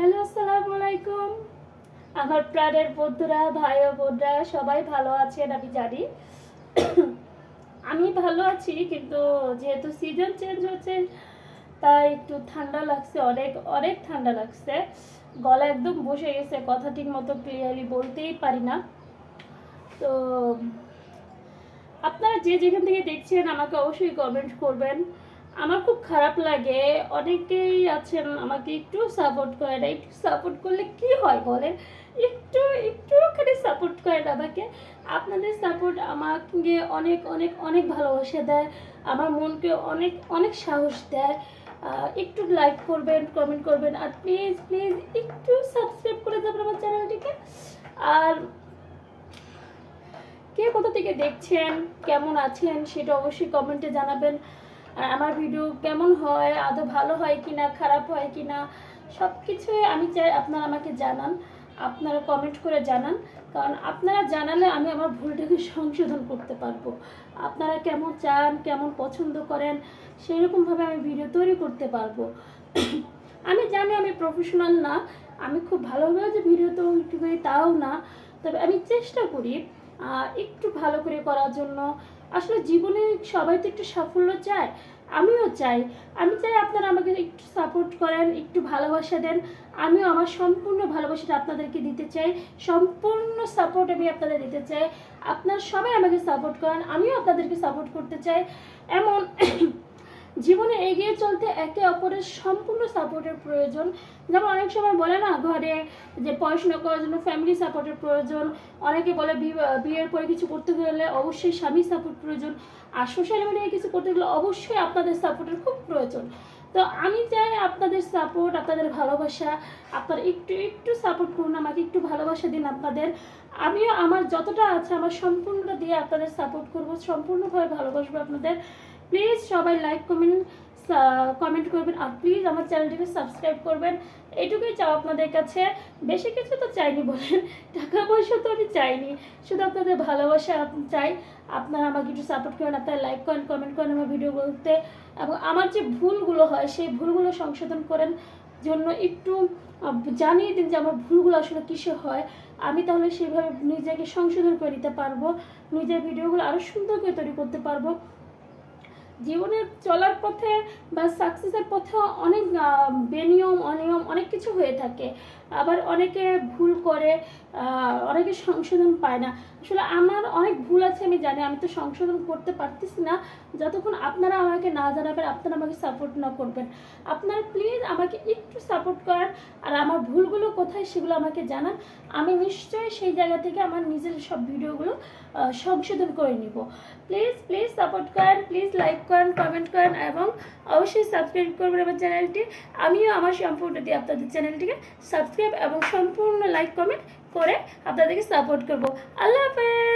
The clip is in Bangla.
হ্যালো, আসসালামু আলাইকুম। আমার প্রাণের বন্ধুরা, ভাই ও বোনরা সবাই ভালো আছেন আমি জানি। আমি ভালো আছি, কিন্তু যেহেতু সিজন চেঞ্জ হচ্ছে তাই একটু ঠান্ডা লাগছে, অনেক অনেক ঠান্ডা লাগছে। গলা একদম বসে গেছে, কথা ঠিক মতো ক্লিয়ারলি বলতেই পারি না। তো আপনারা যে যেখান থেকে দেখছেন আমাকে অবশ্যই কমেন্ট করবেন। আমার খুব খারাপ লাগে, অনেকেই আছেন আমাকে একটু সাপোর্ট করে না। একটু সাপোর্ট করলে কি হয় বলেন? একটুখানি সাপোর্ট করেন আমাকে। আপনাদের সাপোর্ট আমাকে অনেক অনেক অনেক ভালোবাসা দেয়, আমার মনকে অনেক অনেক সাহস দেয়। একটু লাইক করবেন, কমেন্ট করবেন, আর প্লিজ প্লিজ একটু সাবস্ক্রাইব করে দেবেন আমার চ্যানেলটিকে। আর কে কোথা থেকে দেখছেন, কেমন আছেন সেটা অবশ্যই কমেন্টে জানাবেন। আর আমার ভিডিও কেমন হয়, আদৌ ভালো হয় কিনা, খারাপ হয় কিনা, সব কিছুই আমি চাই আপনারা আমাকে জানান, আপনারা কমেন্ট করে জানান। কারণ আপনারা জানালে আমি আমার ভুলটাকে সংশোধন করতে পারবো। আপনারা কেমন চান, কেমন পছন্দ করেন, সেরকমভাবে আমি ভিডিও তৈরি করতে পারবো। আমি জানি আমি প্রফেশনাল না, আমি খুব ভালোভাবে যে ভিডিও তৈরি করি তাও না, তবে আমি চেষ্টা করি একটু ভালো করে করার জন্য। আসলে জীবনে সবাই তো একটু সাফল্য চায়, আমিও চাই। আমি চাই আপনারা আমাকে একটু সাপোর্ট করেন, একটু ভালোবাসা দেন। আমিও আমার সম্পূর্ণ ভালোবাসাটা আপনাদেরকে দিতে চাই, সম্পূর্ণ সাপোর্ট আমি আপনাদের দিতে চাই। আপনারা সবাই আমাকে সাপোর্ট করেন, আমিও আপনাদেরকে সাপোর্ট করতে চাই। এমন জীবনে এগিয়ে চলতে একে অপরের সম্পূর্ণ সাপোর্টের প্রয়োজন। যেমন অনেক সময় বলে না ঘরে যে পড়াশোনা করার জন্য ফ্যামিলি সাপোর্টের প্রয়োজন, অনেকে বলে বিয়ের পরে কিছু করতে গেলে অবশ্যই স্বামী সাপোর্ট প্রয়োজন, আর সোশ্যাল মিডিয়ায় কিছু করতে গেলে অবশ্যই আপনাদের সাপোর্টের খুব প্রয়োজন। তো আমি চাই আপনাদের সাপোর্ট, আপনাদের ভালোবাসা। আপনারা একটু একটু সাপোর্ট করুন আমাকে, একটু ভালোবাসা দিন আপনাদের। আমিও আমার যতটা আছে আমার সম্পূর্ণটা দিয়ে আপনাদের সাপোর্ট করবো, সম্পূর্ণভাবে ভালোবাসবো আপনাদের। প্লিজ সবাই লাইক কমেন্ট করবেন, আর প্লিজ আমার চ্যানেলটিকে সাবস্ক্রাইব করবেন। এইটুকুই চাও আপনাদের কাছে, বেশি কিছু তো চাইনি বলেন, টাকা পয়সা তো আমি চাইনি, শুধু আপনাদের ভালোবাসা চাই। আপনারা আমাকে একটু সাপোর্ট করেন, আপনারা লাইক করেন, কমেন্ট করেন আমার ভিডিও বলতে, এবং আমার যে ভুলগুলো হয় সেই ভুলগুলো সংশোধন করেন জন্য একটু জানিয়ে দিন যে আমার ভুলগুলো আসলে কিসে হয়। আমি তাহলে সেইভাবে নিজেকে সংশোধন করে নিতে পারবো, নিজের ভিডিওগুলো আরও সুন্দর করে তৈরি করতে পারবো। জীবনের চলার পথে বা সাকসেসের পথে অনেক বেনিয়ম অনিয়ম অনেক কিছু হয়ে থাকে, আবার অনেকে ভুল করে, অনেকে সংশোধন পায় না। আসলে আমার অনেক ভুল আছে আমি জানি, আমি তো সংশোধন করতে পারতেছি না যতক্ষণ আপনারা আমাকে না জানাবেন, আপনারা আমাকে সাপোর্ট না করবেন। আপনারা প্লিজ আমাকে একটু সাপোর্ট করেন, আর আমার ভুলগুলো কোথায় সেগুলো আমাকে জানান। আমি নিশ্চয়ই সেই জায়গা থেকে আমার নিজের সব ভিডিওগুলো সংশোধন করে নিব। প্লিজ প্লিজ সাপোর্ট করেন, প্লিজ লাইক করেন, কমেন্ট করেন, এবং অবশ্যই সাবস্ক্রাইব করবেন আমার চ্যানেলটি। আমিও আমার সম্পূর্ণ দিয়ে আপনাদের চ্যানেলটিকে সাবস্ক্রাইব এবং সম্পূর্ণ লাইক কমেন্ট করে আপনাদেরকে সাপোর্ট করব। আল্লাহ হাফেজ।